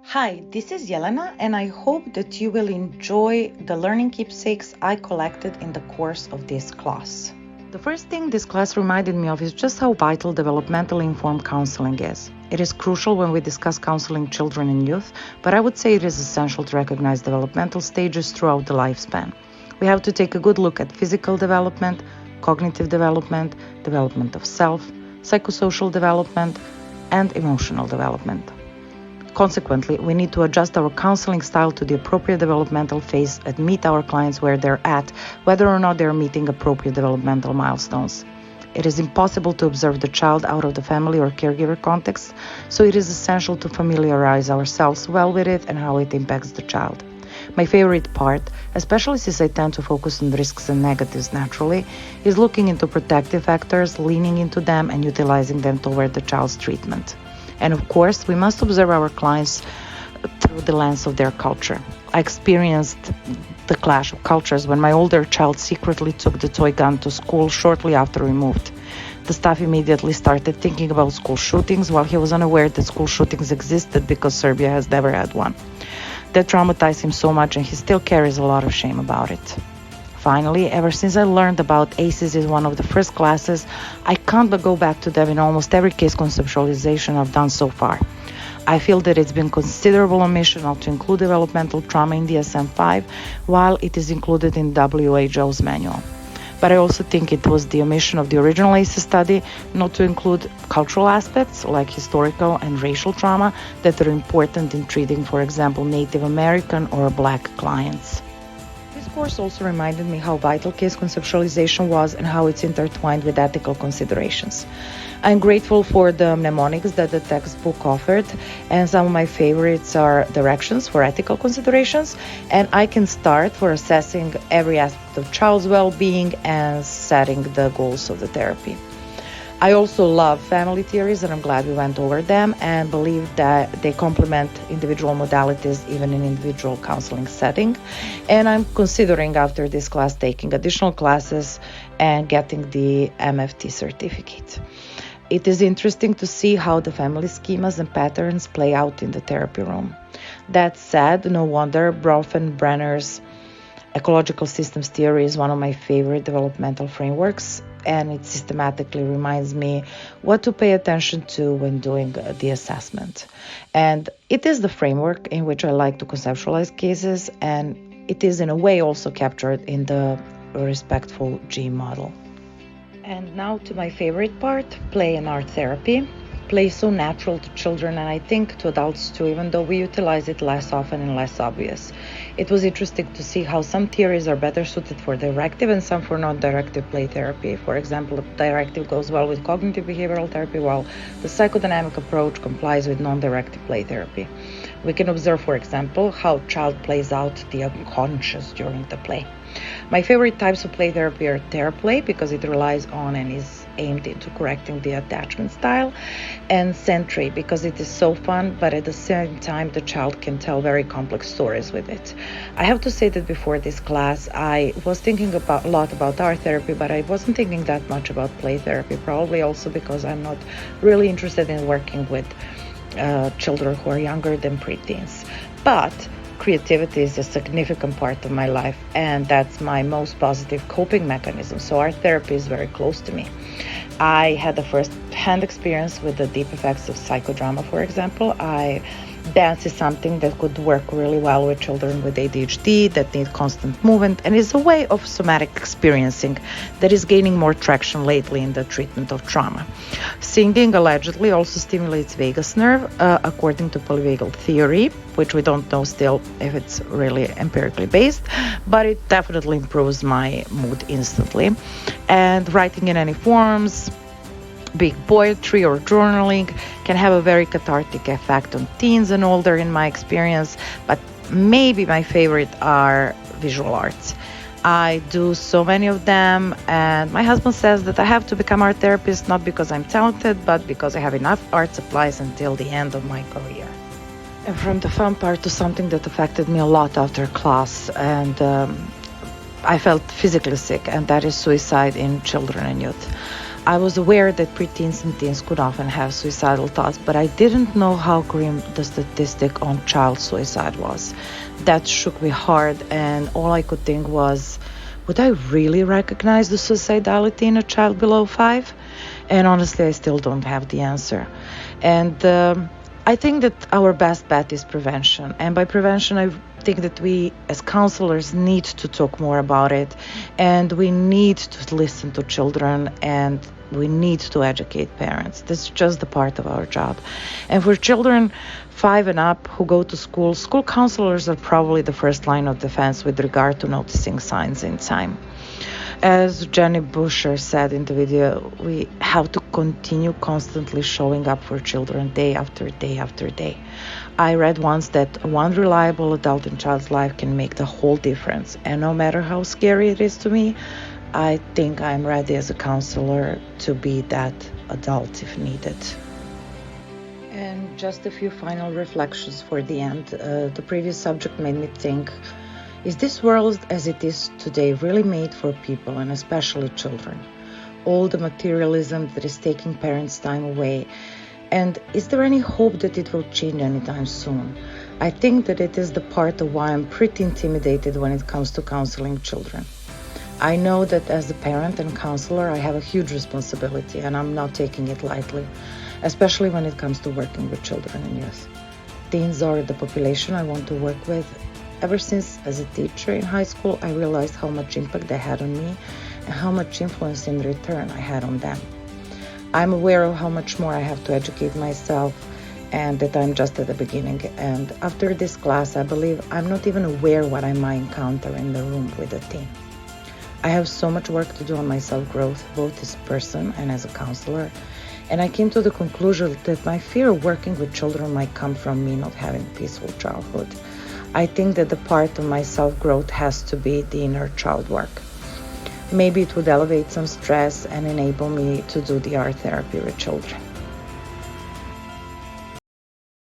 Hi, this is Yelena, and I hope that you will enjoy the learning keepsakes I collected in the course of this class. The first thing this class reminded me of is just how vital developmentally informed counseling is. It is crucial when we discuss counseling children and youth, but I would say it is essential to recognize developmental stages throughout the lifespan. We have to take a good look at physical development, cognitive development, development of self, psychosocial development, and emotional development. Consequently, we need to adjust our counseling style to the appropriate developmental phase and meet our clients where they're at, whether or not they're meeting appropriate developmental milestones. It is impossible to observe the child out of the family or caregiver context, so it is essential to familiarize ourselves well with it and how it impacts the child. My favorite part, especially since I tend to focus on risks and negatives naturally, is looking into protective factors, leaning into them, and utilizing them toward the child's treatment. And of course, we must observe our clients through the lens of their culture. I experienced the clash of cultures when my older child secretly took the toy gun to school shortly after we moved. The staff immediately started thinking about school shootings while he was unaware that school shootings existed because Serbia has never had one. That traumatized him so much, and he still carries a lot of shame about it. Finally, ever since I learned about ACEs in one of the first classes, I can't but go back to them in almost every case conceptualization I've done so far. I feel that it's been considerable omission not to include developmental trauma in DSM-5 while it is included in WHO's manual. But I also think it was the omission of the original ACEs study not to include cultural aspects like historical and racial trauma that are important in treating, for example, Native American or Black clients. This course also reminded me how vital case conceptualization was and how it's intertwined with ethical considerations. I'm grateful for the mnemonics that the textbook offered, and some of my favorites are directions for ethical considerations, and I can start for assessing every aspect of child's well-being and setting the goals of the therapy. I also love family theories, and I'm glad we went over them and believe that they complement individual modalities even in individual counseling setting. And I'm considering after this class taking additional classes and getting the MFT certificate. It is interesting to see how the family schemas and patterns play out in the therapy room. That said, no wonder Bronfenbrenner's ecological systems theory is one of my favorite developmental frameworks, and it systematically reminds me what to pay attention to when doing the assessment. And it is the framework in which I like to conceptualize cases, and it is in a way also captured in the respectful G model. And now to my favorite part, play and art therapy. Play is so natural to children, and I think to adults too, even though we utilize it less often and less obvious. It was interesting to see how some theories are better suited for directive and some for non-directive play therapy. For example, directive goes well with cognitive behavioral therapy, while the psychodynamic approach complies with non-directive play therapy. We can observe, for example, how child plays out the unconscious during the play. My favorite types of play therapy are theraplay because it relies on and is aimed into correcting the attachment style, and sentry because it is so fun, but at the same time the child can tell very complex stories with it. I have to say that before this class I was thinking a lot about art therapy, but I wasn't thinking that much about play therapy, probably also because I'm not really interested in working with children who are younger than preteens. But creativity is a significant part of my life, and that's my most positive coping mechanism. So art therapy is very close to me. I had a first-hand experience with the deep effects of psychodrama, for example. Dance is something that could work really well with children with ADHD that need constant movement, and is a way of somatic experiencing that is gaining more traction lately in the treatment of trauma. Singing allegedly also stimulates vagus nerve, according to polyvagal theory, which we don't know still if it's really empirically based, but it definitely improves my mood instantly. And writing in any forms, be it poetry or journaling, can have a very cathartic effect on teens and older in my experience, but maybe my favorite are visual arts. I do so many of them, and my husband says that I have to become art therapist not because I'm talented, but because I have enough art supplies until the end of my career. And from the fun part to something that affected me a lot after class, and I felt physically sick, and that is suicide in children and youth. I was aware that preteens and teens could often have suicidal thoughts, but I didn't know how grim the statistic on child suicide was. That shook me hard, and all I could think was, would I really recognize the suicidality in a child below 5? And honestly, I still don't have the answer. And I think that our best bet is prevention. And by prevention, I think that we as counselors need to talk more about it, and we need to listen to children, and we need to educate parents. That's just the part of our job. And for children 5 and up who go to school, school counselors are probably the first line of defense with regard to noticing signs in time. As Jenny Busher said in the video, we have to continue constantly showing up for children day after day after day. I read once that one reliable adult in child's life can make the whole difference. And no matter how scary it is to me, I think I'm ready as a counselor to be that adult if needed. And just a few final reflections for the end. The previous subject made me think, is this world as it is today really made for people, and especially children? All the materialism that is taking parents' time away. And is there any hope that it will change anytime soon? I think that it is the part of why I'm pretty intimidated when it comes to counseling children. I know that as a parent and counselor, I have a huge responsibility, and I'm not taking it lightly, especially when it comes to working with children and youth. Teens are the population I want to work with. Ever since, as a teacher in high school, I realized how much impact they had on me and how much influence in return I had on them. I'm aware of how much more I have to educate myself, and that I'm just at the beginning. And after this class, I believe I'm not even aware what I might encounter in the room with a teen. I have so much work to do on my self-growth, both as a person and as a counselor. And I came to the conclusion that my fear of working with children might come from me not having a peaceful childhood. I think that the part of my self-growth has to be the inner child work. Maybe it would elevate some stress and enable me to do the art therapy with children.